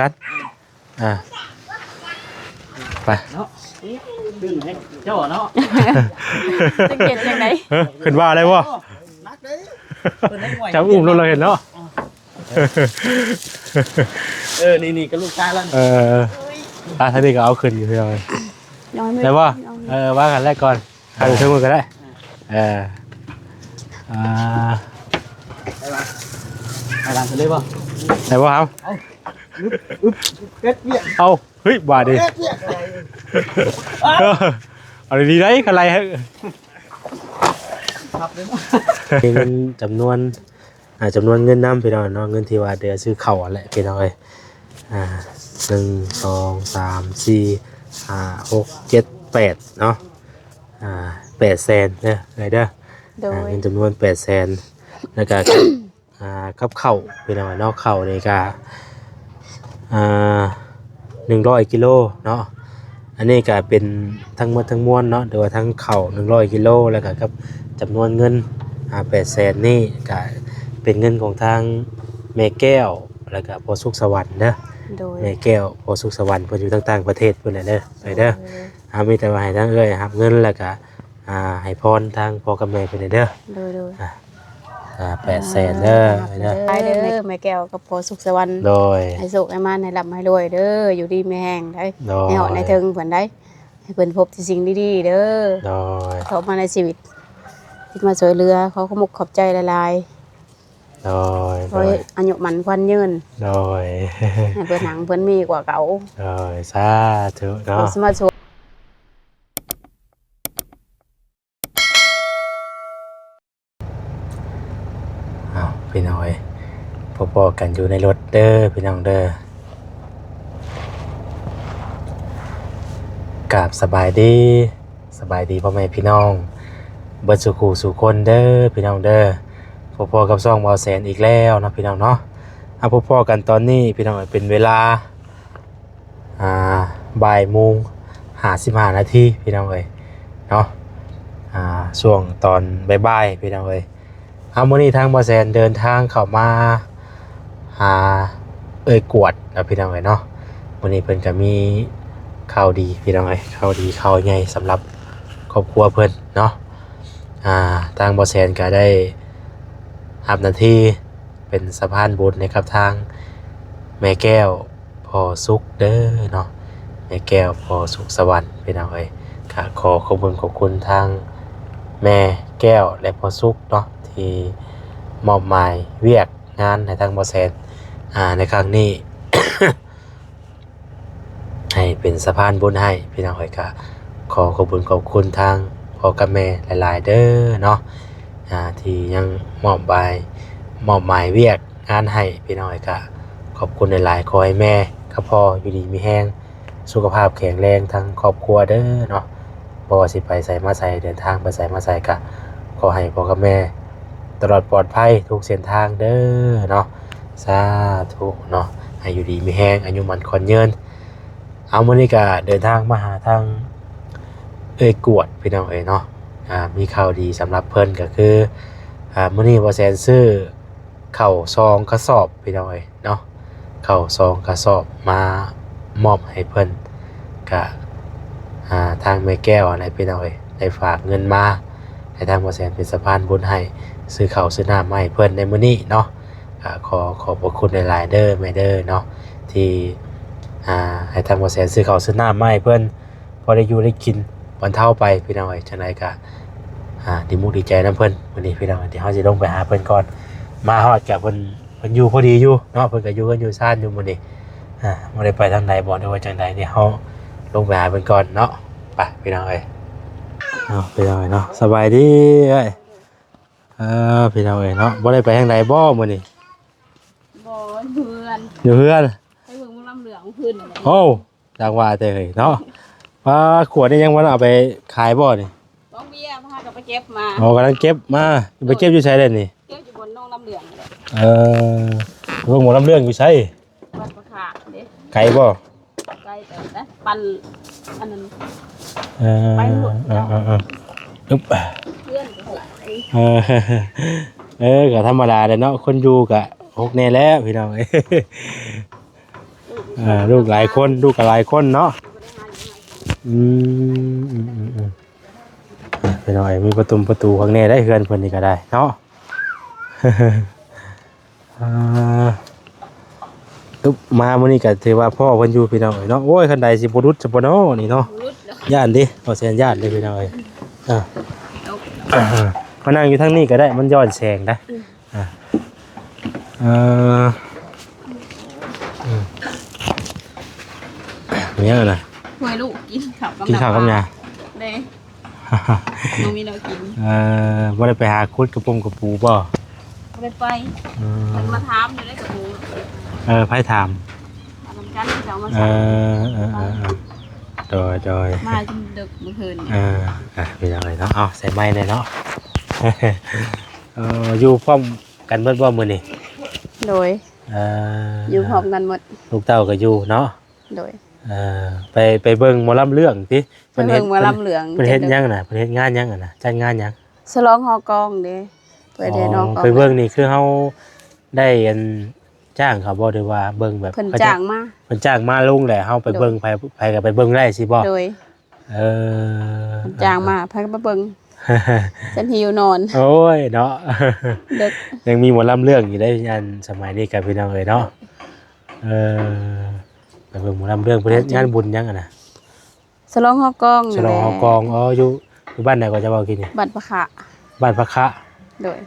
กันไปเนาะดึงให้เจ้าเนาะจะเก็บยังไงขึ้นว่าอะไรวะนักเด้จำอุ้มเราเห็นเนาะนี่ก็ลูกชายแล้วท่านนี้ก็เอาขึ้นอยู่เลยได้ป่ะว่ากันแรกก่อนใครดูเชื่อมือก็ได้ไปร้านเลยป่ะได้ป่ะครับเอาเฮ้ยบาดีเอาดีๆได้กันไรฮะเงินจำนวนเงินน้ำไปหน่อยเนาะเงินที่ว่าเดือซื้อเข่าอะไรไปหน่อย1 2 3 4 5 6 7 8เนาะ800,000เนี่ยไงเด้อเงินจำนวน800,000แล้วก็กับเข่าไปหน่อยเนาะเข่านี่ก็100 กิโลเนาะอันนี้ก็เป็นทั้งหมดทั้งมวลเนาะโดยทั้งเข่า100 กิโลแล้วก็กับจำนวนเงิน800,000นี่ก็เป็นเงินของทางแม่แก้วแล้วก็พอสุขสวรรค์เด้อแม่แก้วพอสุขสวรรค์เพิ่นอยู่ต่างประเทศเพิ่นน่ะเด้อไปเด้อมีแต่ว่าให้ทางรับเงินแล้วก็ให้พรทางพ่อกับแม่เพิ่นเด้อ800,000เด้อไปเด้อแม่แก้วกับพอสุขสวรรค์โดยให้สุขให้มันให้ร่ำให้รวยเด้ออยู่ดีไม่แห้งได้ให้เหาะในถึงเพิ่นได้ให้เพิ่นพบสิ่งดีๆเด้อโดยเข้ามาในชีวิตที่มาช่วยเหลือเขาขมุกขอบใจหลายโดยอายุมันควันยืนโดยให้เพิ่นหังเพิ่นมีกว่าเก่าโดยสาธุเนาะมาช่วยพี่น้อยพอๆกันอยู่ในรถเด้อพี่น้องเด้อกราบสบายดีพ่อแม่พี่น้องเบิดสุขสู่คนเด้อพี่น้องเด้อพอๆกับซ่องเบาแสนอีกแล้วนะพี่น้องเนาะพอๆกันตอนนี้พี่น้องเป็นเวลาบ่ายโมง55 นาทีพี่น้องเอ้ยเนาะช่วงตอนบ่ายๆพี่น้องเอ้ยมื้อนี้ทางเบาแสนเดินทางเข้ามาหากวดนะพี่น้องเอ้ยเนาะมื้อนี้เพิ่นก็มีข่าวดีพี่น้องเอ้ยข่าวดีข่าวใหญ่สำหรับครอบครัวเพิ่นเนาะทางเบาแสนก็ได้รับหน้าที่เป็นสะพานบุญนะครับทางแม่แก้วพอสุขเด้อเนาะแม่แก้วพอสุขสวรรค์พี่น้องเอ้ยก็ขอบคุณทางแม่แก้วและพอสุขเนาะที่มอบหมายเวียกงานให้ทางเบาแสนในครั้งนี้ ให้เป็นสะพานบุญให้พี่น้องเอ้ยก็ขอบคุณทางพ่อกับแม่หลายๆเด้อเนาะที่ยังมอบหมายเวียกงานให้พี่น้องเอ้ยก็ขอบคุณหลายๆขอให้แม่กับพ่ออยู่ดีมีแรงสุขภาพแข็งแรงทั้งครอบครัวเด้อเนาะบ่ว่าสิไปไสมาไสเดินทางไปไสมาไสก็ขอให้พ่อกับแม่ตลอดปลอดภัยทุกเส้นทางเด้อเนาะสาธุเนาะให้อยู่ดีมีแรงอายุมันขวัญยืนมื้อนี้ก็เดินทางมาหาทางกวดพี่น้องเอ้ยเนาะมีข่าวดีสำหรับเพิ่นก็คือมื้อนี้บ่แซนซื้อข้าว2 กระสอบพี่น้องเอ้ยเนาะข้าว2 กระสอบมามอบให้เพิ่นก็ทางแม่แก้วอะไรพี่น้องเอ้ยได้ฝากเงินมาให้ทางบ่แซนเป็นสะพานบุญให้ซื้อข้าวซื้อน้ำมาให้เพิ่นในมื้อนี้เนาะขอบพระคุณหลายๆเด้อแม่เด้อเนาะที่ให้ทางบ่แสนซื้อข้าวซื้อน้ำมาให้เพิ่นพอได้อยู่ได้กินบรรเทาไปพี่น้องเอ้ยจังได๋ก็ดีมุกดีใจนำเพิ่นมื้อนี้พี่น้องเดี๋ยวเฮาสิลงไปหาเพิ่นก่อนมาฮอดก็เพิ่นอยู่พอดีอยู่เนาะเพิ่นก็อยู่กันอยู่ซ่านอยู่มื้อนี้บ่ได้ไปทางใดบ่ได้ว่าจังใดเดี๋ยวเฮาลงไปหาเพิ่นก่อนเนาะไปพี่น้องเอ้ยพี่น้องเอ้ยเนาะสบายดีเอ้ยพี่น้องเอ้ยเนาะบ่ได้ไปทางใดบ่มื้อนี้บ่เพื่อนอยู่เฮือนไปเบิ่งลำเหลืองพื้นโอ้จังว่าแต่เฮ้ยเนาะขวดนี่ยังมันเอาไปขายบ่นี่ต้องเบียร์พากับไปเก็บมากำลังเก็บมาไปเก็บอยู่ไสเด้นี่เก็บอยู่บนน้องลำเหลืองเรื่องหมดลำเรื่องอยู่ไสวัดประขาเด้ไกลบ่ไกลแต่นะปั่นอันนั้นไปหมดอึ๊บเพื่อนก็ธรรมดาเด้เนาะคนอยู่ก็6แน่แล้วพี่น้องม ลูกหลายคนลูกก็หลายคนเนาะอืมไปหน่อยมีประตูข้างในได้เฮือนเพิ่นนี่ก็ได้เนาะ ตุ๊บมามื้อนี้ก็ถือว่าพ่อเพิ่นอยู่พี่น้องเอ้ยเนาะโอ้ยคันใดสิบ่รุดจะบ่เนาะนี่เนาะย่านดิเอาแสนย่านเลยพี่น้องเอ้ยมานั่งอยู่ทางนี้ก็ได้มันย้อนแสงนะเออเนี่ยน่ะ ช่วยลูกกินข้าวกับ กินข้าวกับหยัง เด้น้องมีเรากิน บ่ได้ไปหาคุดกระปงกระปูบ่ ไปมันมาถามอยู่ได้กับหมู ไผถาม ทำกันจะเอามา จอย มาจนดึกเมื่อคืน พี่น้องเอ้ยเนาะเอาใส่ไม้เลยเนาะ อยู่พร้อมกันเบิดบ่มื้อนี้ โดยอยู่พร้อมกันหมด ลูกเต้าก็อยู่เนาะ โดย ไปเบิ่งหมอลำเรื่องติ เพิ่นมาลำเหลือง เพิ่นเฮ็ดหยังน่ะเพิ่นเฮ็ดงานหยังน่ะจัดงานหยัง ฉลองฮอกองเด้เปิดให้น้อง ไปเบิ่งนี่คือเฮาได้อันจ้างเขาบ่หรือว่าเบิ่งแบบ เพิ่นจ้างมา เพิ่นจ้างมาลงแหละเฮาไปเบิ่งไปก็ไปเบิ่งได้สิบ่ โดย เออ จ้างมาพากันมาเบิ่งฉันหิวนอน โอ้ยเนาะ ดึก ยังมีหมอลำเรื่องอยู่ได้อันสมัยนี้กับพี่น้องเอ้ยเนาะไปเบิ่งหมอลำเรื่องประเทศงานบุญยังอ่ะนะ ฉลองฮอกอง ฉลองฮอกองอยู่บ้านไหนก็จะบอกกินนี่ บัตรประคะ บ้านพระคะ โดย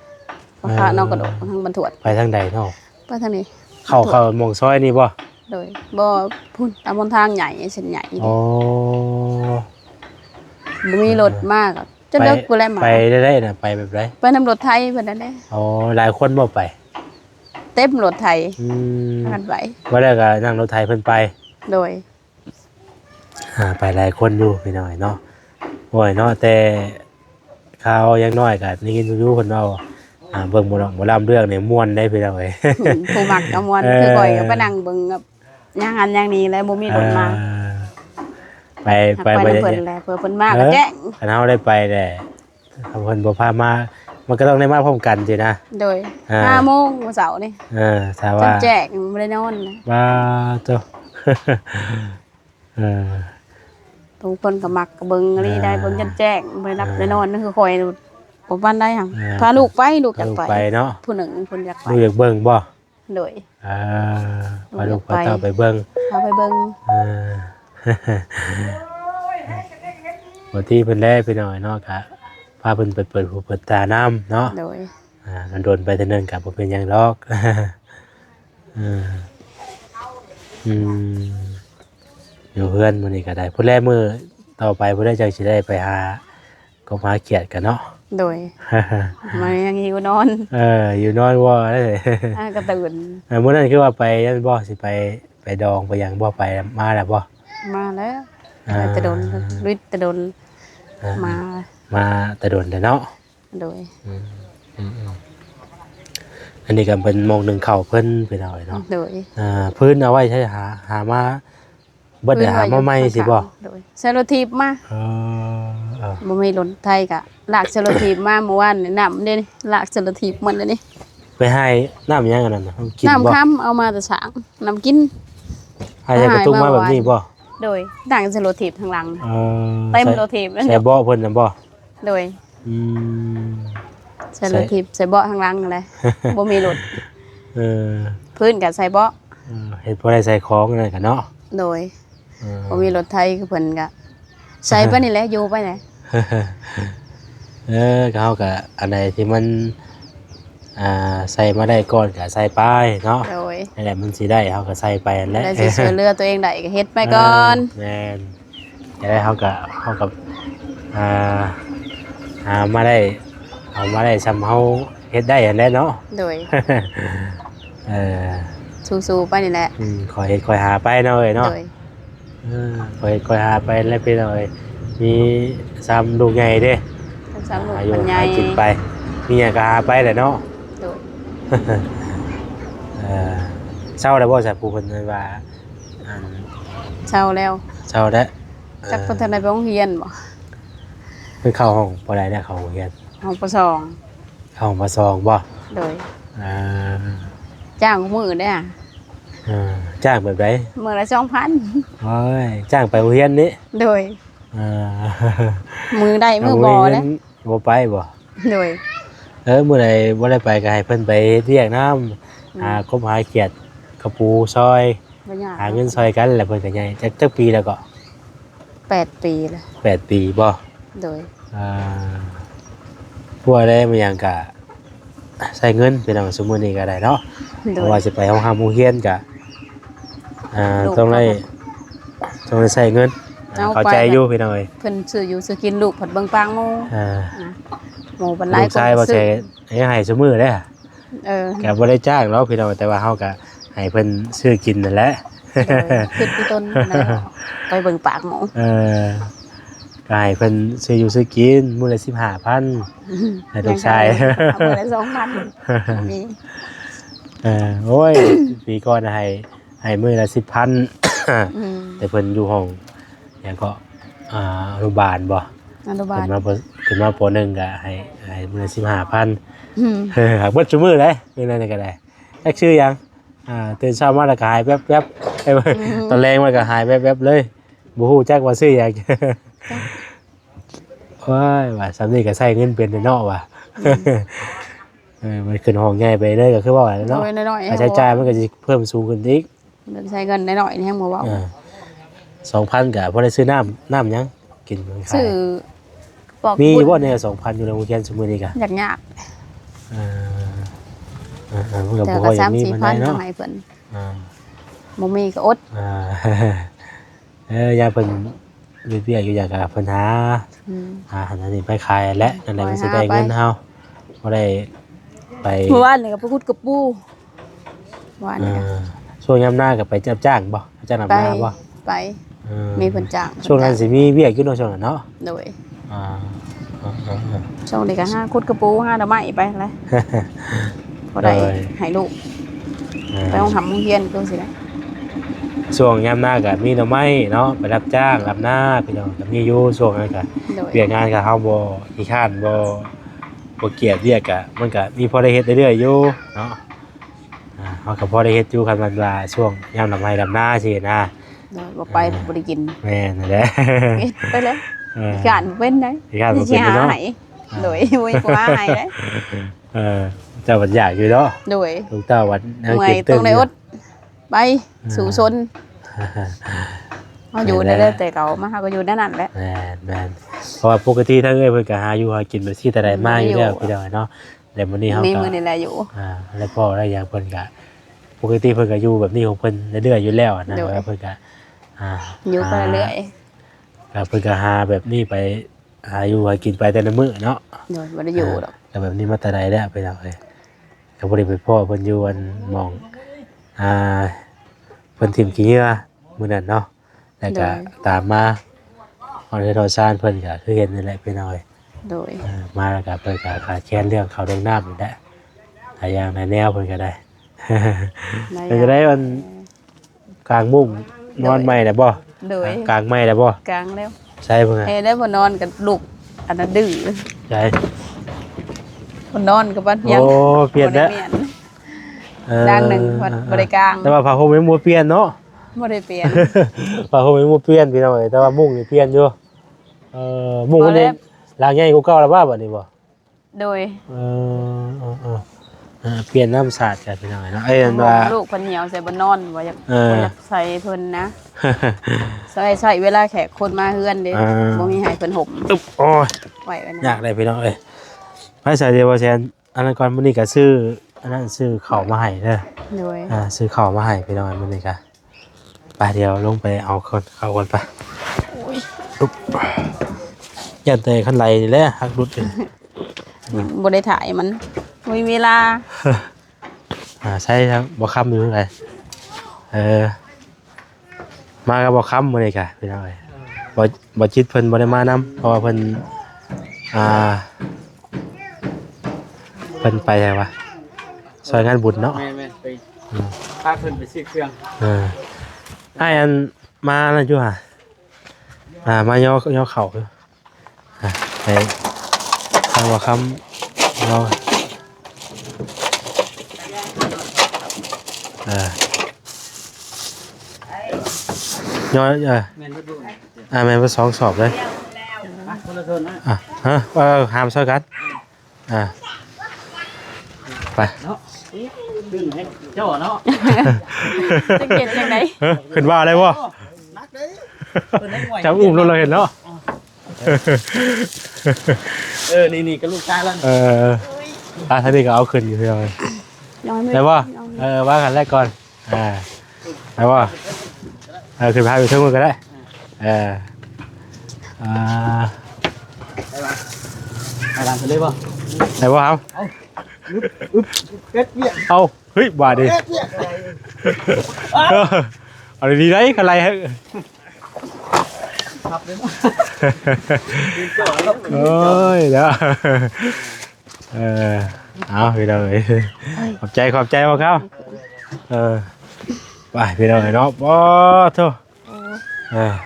ประคะนอกกระโดดทางบรรทวด ไปทางใดเนาะ ไปทางนี้ เข้าหมองซอยนี่บ่ โดยบ่พุ่นตามบนทางใหญ่เส้นใหญ่ อ๋อ บ่มีรถมากจะเลิกบ่แล้วมา ไปได้น่ะไปแบบไร ไปนำรถไทยเพิ่นนั่นแหละ อ๋อหลายคนบ่ไป เต็มรถไทย กันไป ว่าแล้วก็นั่งรถไทยเพิ่นไป โดย ไปหลายคนอยู่พี่น้อยเนาะโอ้ยเนาะแต่ข่าวยังน้อยก็นี่กินอยู่เพิ่นเว้าเบิ่งหมอลำเรื่องนี่ม่วนได้พี่น้องเอ้ย ผู้มักกะมวนคือก่อยก็ไปนั่งเบิ่งกับย่างอันย่างนี้แล้วบ่มีรถมา ไป ไปเพิ่นแหละเพิ่นมาก็แจ้ง คันเฮาได้ไปแหละถ้าเพิ่นบ่พามามันก็ต้องได้มาพร้อมกันสินะ โดย5 โมงวันเสาร์นี่ ถ้า จ ว่าน แจ้งบ่ได้นอนนะ ว่าเจ้า ทุกคนก็มักก็เบิ่งอะไรได้เบิ่งจนแจ้งบ่ได้รับได้นอนนั่นคือข่อยบ่ปานใดหั่นพาลูกไปลูกอยาก ลูก ไป ไปเนาะ ผู้หนึ่งเพิ่นอยากไป ลูกอยากเบิ่งบ่ โดย พาลูกพาเต้าไปเบิ่ง พาไปเบิ่ง บางทีเพิ่นแลไปหน่อยเนาะก็พาเพิ่นไปเปิดหูเปิดตาน้ำเนาะ โดย มันโดนไปเทื่อนึงก็บ่เป็นหยังหรอก อยู่เพื่อนมื้อนี้ก็ได้ผู้แลมื้อต่อไปผู้ใดจังสิได้ไปหาก็มาเขียดกันเนาะ โดยมายังหิวนอน อยู่นอนบ่ได้ ก็ตื่น มื้อนั้นคือว่าไปยันบ่สิไปดองไปหยังบ่ไปมาแล้วบ่ มาแล้วแต่โดนฤทธิ์แต่โดนมา แต่โดนแต่เนาะ โดย อันนี้ก็เป็นหมองหนึ่งเข่าเพิ่นไปหน่อยเนาะ โดย พื้นเอาไว้ใช้หามาเบิดหามาใหม่สิบ่ โดยเซโลทีปมาบ่มีรถไทยกะลากเซโลทีปมาเมื่อวานนี่น้ำเด้นี่ลากเซโลทีปมันนี่ ไปให้น้ำยังอันนั้นน่ะกินบ่ น้ำค้ำเอามาแต่สางน้ำกิน ให้กระตุ้งมาแบบนี้บ่ โดยด่างเซโลทีปทางหลัง เต็มโลทีปแล้ว ใส่บ่เพิ่นน่ะบ่ โดย ใส่ ใส่รถทิพใส่เบาะข้างหล่างอะไร บ่มีรถพื้นกับใส่เบาะ เฮ็ดบ่ได้ใส่ของนั่นกันเนาะ โดยบ่มีรถไทยคือเพิ่นก็ใส่ไปนี่แหละอยู่ไปไหน ก็เฮาก็อันใดที่มันใส่มาได้ก่อนก็ใส่ไปเนาะ โดย นั่นแหละมันสิได้เฮาก็ใส่ไปนั่นแหละ แล้วสิช่วยเหลือตัวเองได้ก็เฮ็ดไปก่อน แม่นจะได้เฮาก็มาได้เอามาได้ซ้ำเฮาเฮ็ดได้อันแหละเนาะ โดย สู้ๆไปนี่แหละ ขอเฮ็ดคอยหาไปเนาะเอ้ยเนาะ โดย คอยเฮ็ดคอยหาไปแล้วไปหน่อยมีซ้ำลูกใหญ่เด้ สามลูก อายุ มันใหญ่ หากินไปมีหยังก็หาไปแหละเนาะ โดย เช้าแล้วบ่ใส่ผู้เพิ่นว่าอัน เช้าแล้ว เช้าแล้ว จักเพิ่นทันได้ไปโรงเรียนบ่ เพิ่นเข้าห้องบ่ได้เนี่ยเข้าโรงเรียน ห้องประสอง เข้าห้องมาซองบ่ โดย อ่า จ้างมื้อได้อ่ะ จ้างแบบใด มื้อละ2,000 โอ้ยจ้างไปโรงเรียนนี่ โดย อ่า มือได้มือบ่แล้ว บ่ไปบ่ โดย มื้อใดบ่ได้ไปก็ให้เพิ่นไปเรียกน้ำหากบหาเขียดกระปูซอย บ่ยาก หาเงินซอยกันแล้วเพิ่นก็ใหญ่จักปีแล้วก็ 8 ปีแล้ว 8 ปีบ่ โดย อ่าพวกได้มันหยังก็ใช้เงินเป็นเอาสมมุตินี้ก็ได้เนาะ โด เพราะ ย ว่าสิไปโรงเรียนก็ต้องได้ใช้เงินเข้าใจอยู่พี่น้อย เพิ่นซื้ออยู่ซื้อกินลูกผัดเบิ่งปางหมู่ อ่า หมู่บันหลาย ลูกชายบ่ใช่ให้ซุมื้อเด้อ เออ ก็บ่ได้จ้างเนาะพี่น้องแต่ว่าเฮาก็ให้เพิ่นซื้อกินนั่นแหละ คิดที่ต้นแล้วไปเบิ่งปากหมู ก็ให้เพิ่นซื้ออยู่ซื้อกินมื้อละ 15,000 ให้ลูกชาย เอามื้อละ2,000มี โอ้ย ปีก่อนน่ะให้มื้อละ 10,000 แต่เพิ่นอยู่ห้องหยังก็อนุบาลบ่ อนุบาล ขึ้นมาป .1 ก็ให้มื้อละ 15,000 อืม หากเบิดซุมื้อเลยนี่นั่นก็ได้จักชื่อหยังตื่นเช้ามาแล้วก็หายแป๊บๆไอ้เว้ยตอนแรงมันก็หายแป๊บๆเลยบ่ฮู้จักว่าชื่อหยังโอ้ยว่าสำนี้ก็ใช้เงินเป็นเนาะว่ะมันขึ้นห้องใหญ่ไปเลยก็คือว่าเนาะ โดยน้อยๆ ค่าใช้จ่ายมันก็สิเพิ่มสูงขึ้นอีก ใช้เงินน้อยๆนี่ให้หมู่เว้า 2,000ก็พอได้ซื้อน้ำหยังกินมื้อขาย ซื้อปอก มี บุญ บ่เนี่ย2,000อยู่ในโรงเรียนซุมื้อนี้ก็ ยาก มันก็ ๆแต่ บ่ ก็ ค่อยอย่างนี้ปานใด 3-4,000 เนาะ ทำให้เพิ่น อ่า บ่มีก็อด ยายเพิ่นมีเบี้ยอยู่อยากกับเพิ่นหา อืม อันนั้นนี่ไปขายและนั่นแหละมันสิได้เงินเฮาบ่ได้ไป เมื่อวานนี่ก็ไปคุดกับปู่วานนี่ก็ ช่วงยามหน้าก็ไปรับจ้างบ่รับจ้างนำ ไป หน้าบ่ ไปมีเพิ่นจ้าง ช่วงนั้นสิมีเบี้ยอยู่เนาะช่วงนั้นเนาะ โดย อ่า ช่วงนี้ก็หาคุดกระปูหาดอกไม้ไปเลยพอได้ให้ลูกไปห้องทำโรงเรียนก็สิได้ ช่วงยามหน้าก็มีหน่อไม้เนาะไปรับจ้างรับหน้าพี่น้องก็มีอยู่ช่วงนั้นก็ โดย เวียกงานก็เฮาบ่ขี้คร้านบ่เกลียดเวียกก็มันก็มีพอได้เฮ็ดเรื่อยๆอยู่เนาะเฮาก็พอได้เฮ็ดอยู่คันมันว่าช่วงยามลำไห้ลำหน้าสินะ โดยบ่ไปบ่ได้กิน แม่นั่นแหละ ไปเลยขานเป็นได้ ขี้คร้านบ่เป็นเนาะ ให้โดยบ่มีผู้หาให้ได้ เจ้าวัดอยากอยู่เนาะ โดย ลูกเต้าวัด เมื่อยต้องได้อดไปสู่ชนเฮาอยู่ได้แต่เก่ามาเฮาก็อยู่นั่นแหละ แม่นเพราะว่าปกติถ้าเอ้ยเพิ่นก็หาอยู่หากินแบบซี่แต่ใดมาอยู่แล้วพี่น้องเนาะแต่มื้อนี้เฮา มี ก็ มื้อนี่แหละอยู่ แล้วพ่อได้อย่างเพิ่นก็ปกติเพิ่นก็อยู่แบบนี้ของเพิ่นเรื่อยๆอยู่แล้วนะแล้วเพิ่นก็อยู่ไปเรื่อย แล้วเพิ่นก็หาแบบนี้ไปหาอยู่หากินไปแต่ละมื้อเนาะ โดยบ่ได้อยู่ดอก แต่แบบนี้มาแต่ใดแล้วไปแล้วเลยก็บ่ได้ไปพ่อเพิ่นอยู่อันหม่องเพิ่นถิ่มขี้เหงื่อมื้อนั้นเนาะแล้วก็ตามมาฮอดเฮือนฮอดซ่านเพิ่นก็คือเห็นนั่นแหละพี่น้อย โดย มาแล้วก็เพิ่นก็ขาดแคลนเรื่องข้าวเรื่องน้ำนี่แหละหลายอย่างหลายแนวเพิ่นก็ได้ เพิ่นก็ได้มันกลางมุ้งนอนใหม่ได้บ่ โดย กลางไม้ได้บ่ กลางแล้ว ใช่เพิ่น เฮ้ได้บ่นอนกับลูกอันนั้นดื้อ ใช่ บ่นอนกับบ้านยัง โอ้เปลี่ยนแล้ว ดังหนึ่งบ่ได้กลาง แต่ว่าผ้าห่มยังบ่เปลี่ยนเนาะ บ่ได้เปลี่ยน ผ้าห่มยังบ่เปลี่ยนพี่น้องเอ้ยแต่ว่ามุ้งนี่เปลี่ยนอยู่มุ้งมันนี่ลางใหญ่กว่าเก่าแล้วบ่บัดนี้บ่ โดย เปลี่ยนน้ำสาดกันพี่น้องเอ้ยเนาะอันว่า ลูกเพิ่นเหี่ยวใส่บ่นอนบ่อยากบ่อยากใส่เพิ่นนะใส่เวลาแขกคนมาเฮือนเด้บ่มีให้เพิ่นห่ม อึ๊บโอ้ย ไว้ไว้นะ อยากได้พี่น้องเอ้ยไปใส่เดียวบ่แซนอันนั้นก่อนมื้อนี้ก็ซื้ออันนั้นซื้อข้าวมาให้เด้อ โดย ซื้อข้าวมาให้พี่น้องมื้อนี้ก็ไปเดี๋ยวลงไปเอาเข้าก่อนไปอุ๊บยันแต่คันไหลนี่แหละหักรุดเลย บ่ได้ถ่ายมันบ่มีเวลา ใช่ครับบ่ค้ำอยู่ไงมากับบ่ค้ำมื้อนี้ก็พี่น้องเอ้ยบ่จิตเพิ่นบ่ได้มานำเพราะว่าเพิ่นไปไสวะซอยงานบุญเนาะ แม่ไปพาเพิ่นไปซื้อเครื่อง อ้ายอันมานั่นอยู่ห่ะมาย่อเข่าอยู่ไปทางบ่ค้ำย่อ ย้อยแม่นบ่ดู แม่นบ่สองสอบเลย คนละเทินนะ ฮะหามซอยกันไป เนาะดึงให้เจ้าเนาะ จะเก็บจังได๋ ขึ้นว่าอะไรวะ นักเด้เพิ่นให้ไหว จำอุ้มเราเห็นเนาะ นี่ก็ลูกชายแล้ว ท่านนี้ก็เอาขึ้นอยู่เพียงเลย ย้อยไม่ ได้ป่ะว่ากันแรกก่อนได้ป่ะขึ้นพาอยู่เท่ามือก็ได้ไปร้านไปเลยบ่ ได้ป่ะครับ เฮ็ดเวียก เอาเฮ้ยบาดดิ เฮ็ดเวียก เอาดีๆได้กันไรฮะ ครับเด้อ โอ้ยเดี๋ยวเอาพี่น้องเอ้ยขอบใจมาครับไปพี่น้องเอ้ยเนาะป้อโธ่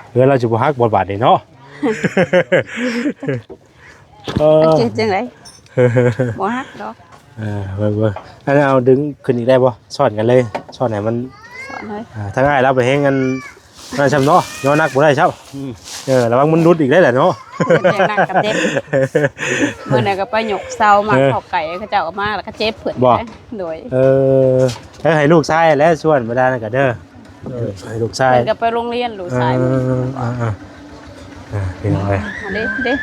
เพื่อเราจะบ่ฮักบทบาทนี่เนาะ จะเก็บจังได๋บ่ฮักดอก เบิ่งอันนี้เอาดึงขึ้นอีกได้บ่สอนกันเลยสอนไหนมัน สอนเลย ถ้าง่ายเราไปเฮงกันน่าจำเนาะย้อนนักบ่ได้เช้าระวังมันรุดอีกได้แหละเนาะ แรงหนักกับเจ็บมื้อนั้นก็ไปหยกเซามาขอกไก่เขาเจ้าก็มาแล้วก็เจ็บเพิ่นโดย ให้ลูกชายและส่วนบ่ได้นั่นก็เด้อให้ลูกชาย เพิ่นก็ไปโรงเรียนลูกชายเพิ่น พี่น้องเอ้ย อันนี้เด้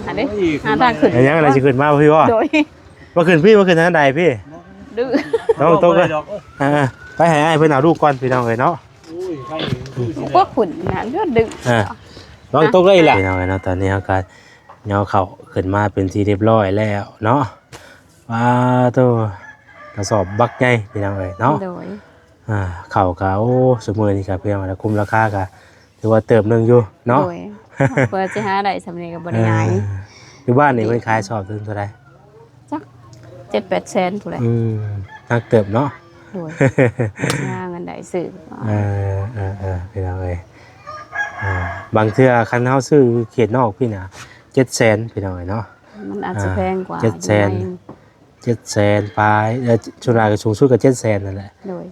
อันนี้หาทางขึ้น ยังอะไรสิขึ้นมาพี่ว่า โดย มาขึ้นพี่มาขึ้นทางใดพี่ ดื้อ น้องตกเลยไปให้อ้ายเพิ่นเอาลูกก่อนพี่น้องเอ้ยเนาะ อุ้ยไป พวกขุนนะก็ดื้อ น้องตกเลยล่ะพี่น้องเอ้ยเนาะตอนนี้ก็เหาเข้าขึ้นมาเป็นที่เรียบร้อยแล้วเนาะว้าตัวกระสอบบักใหญ่พี่น้องเอ้ยเนาะ โดย เข้าก็โอ้สมื้อนี้ก็เพียงว่าคุ้มราคาก็ถือว่าเติมนึงอยู่เนาะ โดยเปิดสิหาได้สำเร็จก็บ่ได้ง่าย อยู่บ้านนี่เพิ่นขายสอบถึงเท่าใด 7-8 แสนพุ่นแหละ นักเติบเนาะ โดยหาเงินได้ซื้อ พี่น้องเอ้ยบางเทื่อคันเฮาซื้อเขตนอกพี่น่ะ700,000พี่น้องเอ้ยเนาะ มันอาจจะแพงกว่า 700,000ปลายชุราก็สูงสุดก็700,000นั่นแหละ โดย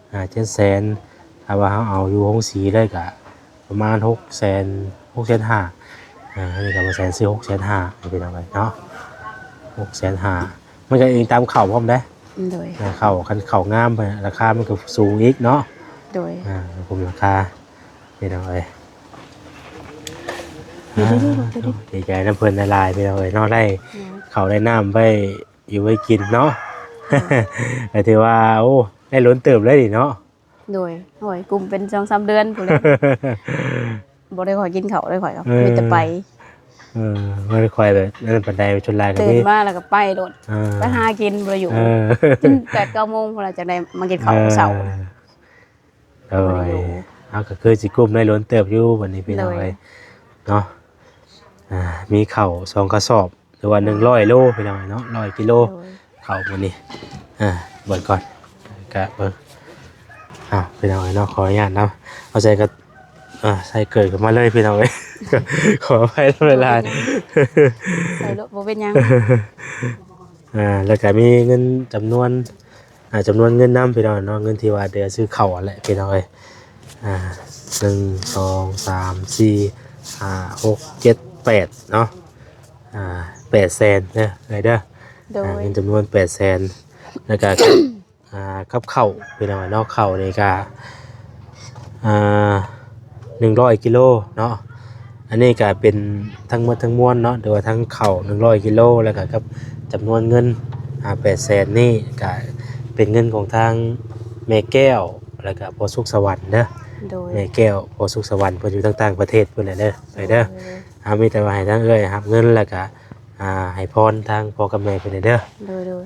700,000ถ้าว่าเฮาเอาอยู่โรงสีเลยก็ประมาณ600,000 6,500,000อันนี้ก็บ่แสนซื้อ6,500,000พี่น้องเอ้ยเนาะ6,500,000มันก็เองตามเข้าพร้อมเด้ โดย เข้าคันเข้างามไปราคามันก็สูงอีกเนาะ โดย ผมราคาพี่น้องเอ้ยดีใจน้ำเพิ่นละลายพี่น้องเอ้ยเนาะได้เขาได้น้ำไปอยู่ไว้กินเนาะแต่ถือว่าโอ้ได้ล้นเติบเลยดิเนาะ โดยโอ้ยกลุ่มเป็น2-3 เดือนพุ่นแหละบ่ได้ขอกินข้าวได้ขอยครับมีแต่ไป ไม่ได้คอยแบบนั่นปันไดชนลายกัน ตื่น นี่ มาแล้วก็ไปโดดไปหากินบ่ได้อยู่จน 8-9 โมงพุ่นล่ะจังได้มากินข้าวเช้า โดยเอาก็คือสิกลุ่มได้ล้นเติบอยู่วันนี้พี่น้องเอ้ยเนาะมีเข่า2กระสอบหรือว่า100 โลพี่น้องเนาะ100 กิโลเข่าวันนี้เบิ่งก่อนกะเบิ่งพี่น้องเนาะขออนุญาตนะเอาใจก็ใส่เกิดขึ้นมาเลยพี่น้องเอ้ยขออภัยเวลา ใส่รถบ่เป็นหยัง แล้วก็มีเงินจำนวนเงินนำพี่น้องเนาะเงินที่ว่าเดือนซื้อเข่าอะไรพี่น้องเอ้ย1 2 3 4 5 6 7 8เนาะ800,000เด้อเลยเด้อ โดย เงินจำนวน800,000แล้วก็ กับข้าวพี่น้องเนาะข้าวนี่ก็100 กิโลเนาะอันนี้ก็เป็นทั้งหมดทั้งมวลเนาะหรือว่าทั้งข้าว100 กิโลแล้วก็กับจำนวนเงิน800,000นี่ก็เป็นเงินของทางแม่แก้วแล้วก็พอสุขสวรรค์เด้อ โดย แม่แก้วพอสุขสวรรค์เพิ่นอยู่ต่างประเทศเพิ่นน่ะเด้อไปเด้อมีแต่ว่าให้ทางเอ้ยรับเงินแล้วก็ให้พรทางพ่อกับแม่เพิ่นเด้อ โดย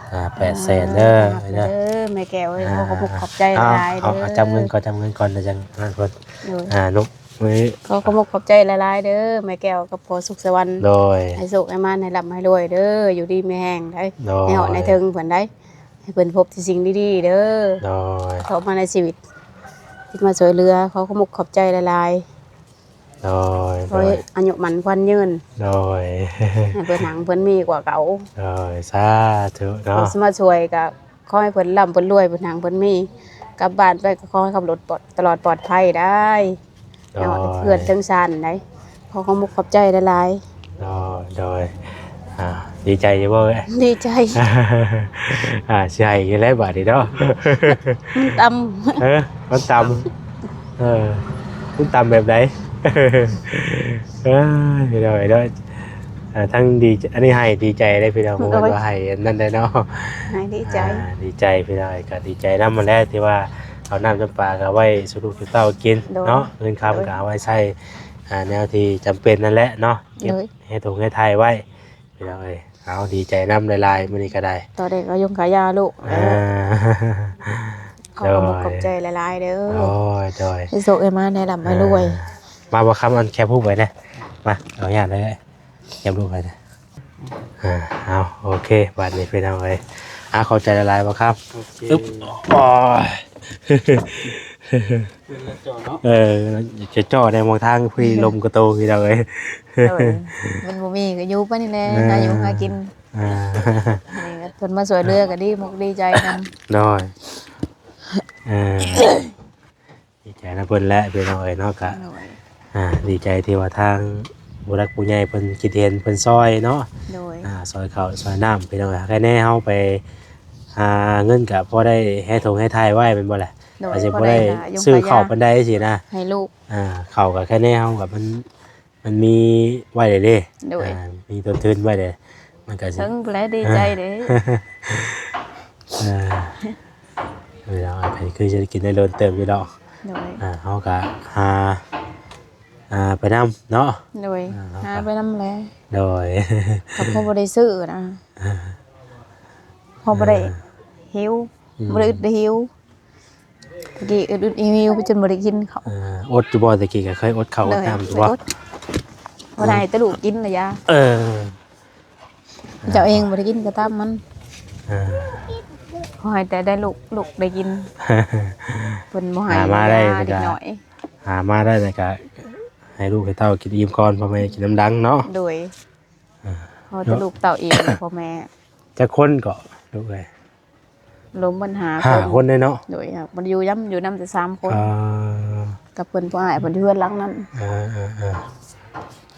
800,000เด้อเด้อ แม่แก้วเอ้ยขอบคุณขอบใจหลายๆเด้อ จำเงินก่อนแล้วจังนั่นเพิ่น โดย นุกมื้อ ขอขอบคุณขอบใจหลายๆเด้อแม่แก้วกับพ่อสุขสวรรค์ โดย ให้สุขให้มันให้ร่ำให้รวยเด้ออยู่ดีมีแห้งได้ โดย ให้เหาะในเทิงเพิ่นได้ให้เพิ่นพบแต่สิ่งดีๆเด้อ โดย เข้ามาในชีวิตที่มาช่วยเหลือขอขอบคุณขอบใจหลาย โดย ๆขอให้อายุมันควันยืน โดย ให้เพิ่นหนังเพิ่นมีกว่าเก่า โดยสาธุ เขา เนาะ สิมาช่วยก็ขอให้เพิ่นร่ำเพิ่นรวยเพิ่นหนังเพิ่นมี กลับบ้านไปก็ขอให้ขับรถตลอดปลอดภัยได้เอาเพื่อนทั้งชานได้ขอมุกขอบใจหลาย โดยดีใจอยู่บ่เอ้ย ๆดีใจ สิให้อีกแล้วบาดนี้เนาะ ต มันตำมันตำแบบไหน พี่น้องเนาะทั้งดีอันนี้ให้ดีใจได้พี่น้องผมว่าให้นั่นได้เนาะ ำให้ดีใจ ดีใจพี่น้องก็ดีใจนำมาแล้วที่ว่าเอาน้ำจำปาก็ไว้สู่ลูกสู่เต้ากินเนาะเงินคำก็เอาไว้ใช้แนวที่จำเป็นนั่นแหละเนาะเก็บให้ถุงให้ไทยไว้พี่น้องเอ้ยเอาดีใจนำลายๆมื้อนี้ก็ได้ ต่อเด็กก็ยงขายาลูก ขอบคุณขอบใจหลายๆเด้อ โอ้ยโดย ให้โชคให้มาแนะนำให้รวย มาบ่คำอันแคบพูดไว้นะมาเอาอย่างเลยแคบรูปไว้นะเอาโอเคบาดนี้พี่น้องเอ้ยเข้าใจละลายบ่ครับอึ๊บโอ้ย จะจ่อในมองทางพี่ลมกระโตพี่น้องเอ้ย มันบ่มีก็อยู่ปะนี่แหละหาอยู่หากินนี่ก็เพิ่นมาสวยเรือก็ดีมุกดีใจนำ น้อยดีใจนะเพิ่นและพี่น้องเอ้ยเนาะก็ดีใจที่ว่าทางผู้รักผู้ใหญ่เพิ่นคิดเห็นเพิ่นซอยเนาะ โดย ซอยข้าวซอยน้ำพี่น้องแค่แน่เฮาไปหาเงินก็พอได้ให้ทงให้ทายไว้เป็นบ่แหละอาจจะบ่ได้ซื้อข้าวปานใดสินะ ให้ลูก ข้าวก็แค่แน่เฮาก็มันมีไว้เด้มีต้นทุนไว้เด้มันก็สิ ถึงและดีใจเด้ เวลาไปคือจะกินได้โดนเติมอยู่ดอก โดย เฮาก็หาไปนำเนาะ โดยหาไปนำแล โดย ก็พอบ่ได้ซื้อนะพอบ่ได้หิวบ่ได้อึดได้หิวตะกี้อึดหิวไปจนบ่ได้กินข้าว อดอยู่บ่ตะกี้ก็เคยอดข้าวอดน้ำอยู่บ่ บ่ได้แต่ลูกกินน่ะยาเจ้าเองบ่ได้กินก็ตามมันขอให้แต่ได้ลูกได้กินเพิ่นบ่ให้ หามาได้ เด็กน้อย หามาได้แต่ก็ให้ลูกให้เต้ากินอิ่มก่อนพ่อแม่กินน้ำดังเนาะ โดยพอจะลูกเต่าเองพ่อแม่ จะคนก็ลูกเลย ล้มปัญหา คนเลยเนาะ โดยครับมันอยู่นำแต่3คน อ่า กับเพิ่นผู้หายเพิ่นเพื่อนรักนั้น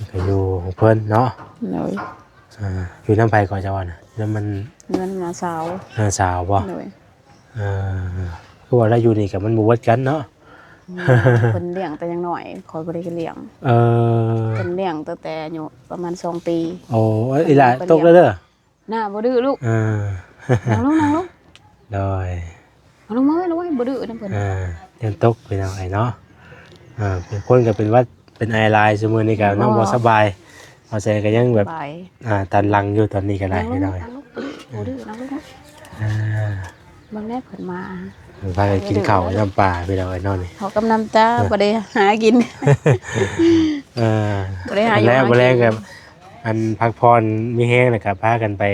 ไปอยู่ของเพิ่นเนาะ โดย อยู่น้ำไผ่ก่อนจะวันแล้วมัน เงินมาสาว สาวป่ะ โดย คือว่าเราอยู่นี่กับมันบวชกันเนาะ เพิ่นเลี้ยงแต่ยังน้อยคอยบ่ได้เลี้ยงเพิ่นเลี้ยงตั้งแต่อายุประมาณ2 ปี โอ้อีหล่ะตกแล้วเด้อ หน้าบ่ดื้อลูกนั่งลง โดย เอาลงมาไว้บ่ดื้อนํเพิ่น เรียนตกไปเอาไอ้เนาะเป็นคนก็เป็นวัดเป็นไอไลน์สมือนี่ก็น้องบ่สบายพอใจก็ยังแบบตันลังอยู่ตอนนี้ก็ได้ไม่ได้ บ่ดื้อนั่งลงบางแน่เพิ่นมา พากันกินข้าวน้ำปลาไปเอาไอ้นอนนี่ เขากำน้ำตาบ่ได้หากินบ่ได้หาอยู่ แล้วบ่แรงกับอันพักพรมีแห้งนะครับพากันไป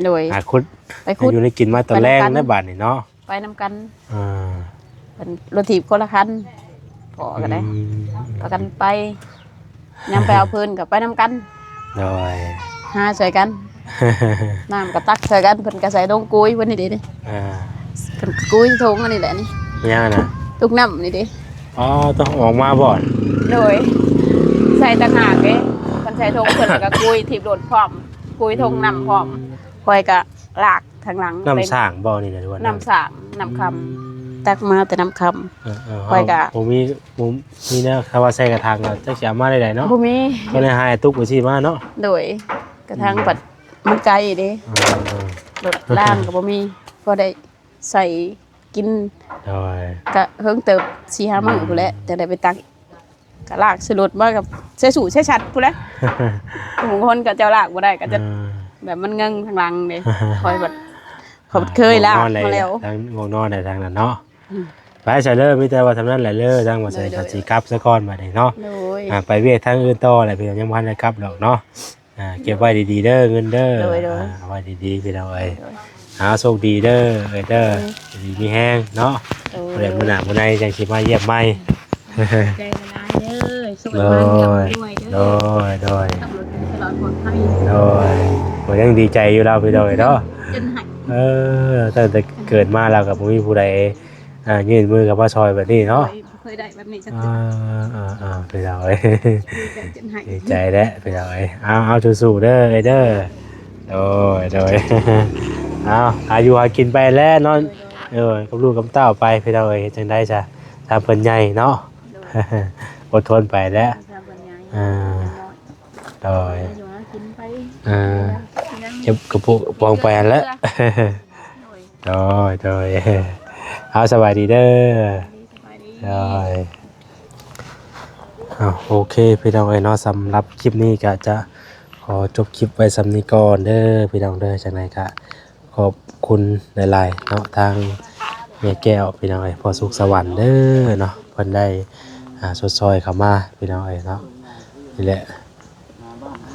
โดย หาคุดอยู่ในกินมาตอนแรกในบ้านนี่เนาะ ไปนำกันเป็นรถถีบคนละคันพอกันได้ประกันไปยังไปเอาเพิ่นกับไปนำกัน โดย หาช่วยกันน้ำกับตักช่วยกันเพิ่นก็ใส่ดงกุยเพิ่นนี่ดิเพิ่นกุยทงอันนี้แหละนี่ ยังนะ ตุกน้ำนี่ดิ อ๋อต้องออกมาบ่อน โดยใส่ต่างหากเด้เพิ่นใส่ทงเพิ่นก็กุยถีบรถพร้อมกุยทงน้ำพร้อมคอยก็ลากทางหลัง น้ำสร้างบ่อนี่นะทุกคน น้ำสางน้ำคำตักมาแต่น้ำคำคอยกะ ผมมีนะคำว่าใส่กระถางก็จะเสียมาได้เนาะ บ่มี ก็เลยหายตุกไปสิมาเนาะ โดยกระทั่งปัดมันไกลเด้รถล่างก็บ่มีก็ได้ใส่กิน โดย ก็เฮิงเติบ 4-5 มื้อพู้นแหละจะได้ไปตักก็ลากใส่รถมากับใส่สู่ใส่ชัดพู้นแหละบางคนก็เจ้าลากบ่ได้ก็จะแบบมันเงิงทางหลังเด้คอยแบบเขาเคยลากมาแล้ว ทางงงนอนในทางนั้นเนาะไปใส่เลยมีแต่ว่าทำนั้นแหละเลยทางว่าใส่กะสิกลับซะก่อนบัดนี้เนาะ โดย ไปเวียกทางอื่นต่ออะไรพี่น้องยังบ่ทันได้กลับดอกเนาะเก็บไว้ดีๆเด้อเงินเด้อเอาไว้ดีๆพี่น้องเอ้ยหาโชคดีเด้อเด้อดีมีแห้งเนาะเดี๋ยวมื้อหน้ามื้อในจังสิมาเยี่ยมใหม่ ใจละลายเด้อสุขภาพด้วยเด้อ โดย ขับรถตลอดปลอดภัย โดยผมยังดีใจอยู่เราไปโดยเนาะ จนหาย ตั้งแต่เกิดมาเรากับบ่มีผู้ใด ยื่นมือกับว่าซอยแบบนี้เนาะ เคยได้แบบนี้จัก ไปเอาเอ้ย จนหาย ดีใจแล้วไปเอาเอ้ยเอาสู้ๆเด้อเด้อโดย เอาอายุหากินไปแล้วนอนกับลูกกับเต้าไปไปเอาเอ้ยจังได้จ้ะทำเพิ่นใหญ่เนาะ อดทนไปแล้วโดยเก็บกระปุกปองไปแล้ว โดยเอาสบายดีเด้อโดยโอเคพี่น้องเอ้ยเนาะสำหรับคลิปนี้ก็จะขอจบคลิปไว้สำนี้ก่อนเด้อพี่น้องเด้อจังไดก็ขอบคุณหลายๆเนาะทางแม่แก้วพี่น้องเอ้ยพอสุขสวรรค์เด้อเนาะเพิ่นได้สดซอยเข้ามาพี่น้องเอ้ยเนาะนี่แหละ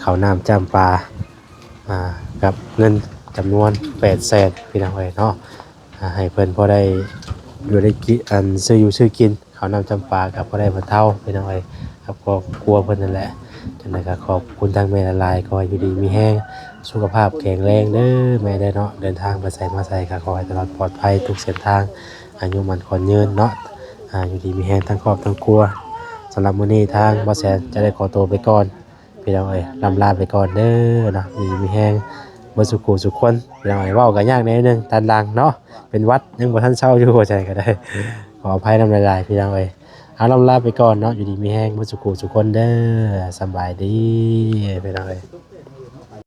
ข้าวน้ำจ้ำปลากับเงินจำนวน800,000พี่น้องเอ้ยเนาะให้เพิ่นพอได้อยู่ได้กินซื้ออยู่ซื้อกินข้าวน้ำจำปากับพอได้บรรเทาพี่น้องเอ้ยครับก็กลัวเพิ่นนั่นแหละจังได๋ก็ขอบคุณทางแม่ละลายขอให้อยู่ดีมีแรงสุขภาพแข็งแรงเด้อแม่ได้เนาะเดินทางไปไสมาไสก็ขอให้ตลอดปลอดภัยทุกเส้นทางอายุมันขอนยืนเนาะอยู่ดีมีแรงทั้งครอบทั้งครัวสำหรับมื้อนี้ทางบ่แสนจะได้ขอตัวไปก่อนพี่น้องเอ้ยลำลาไปก่อนเด้อเนาะอยู่ดีมีแรงบ่สุขสุขคนพี่น้องเอ้ยเว้าก็ยากแน่นึงตันดังเนาะเป็นวัดยังบ่ทันเช้าอยู่หัวใจก็ได้ขออภัยนำหลายๆพี่น้องเอ้ยเอาลำลาไปก่อนเนาะอยู่ดีมีแรงบ่สุขสุขคนเด้อสำบายดีพี่น้องเอ้ย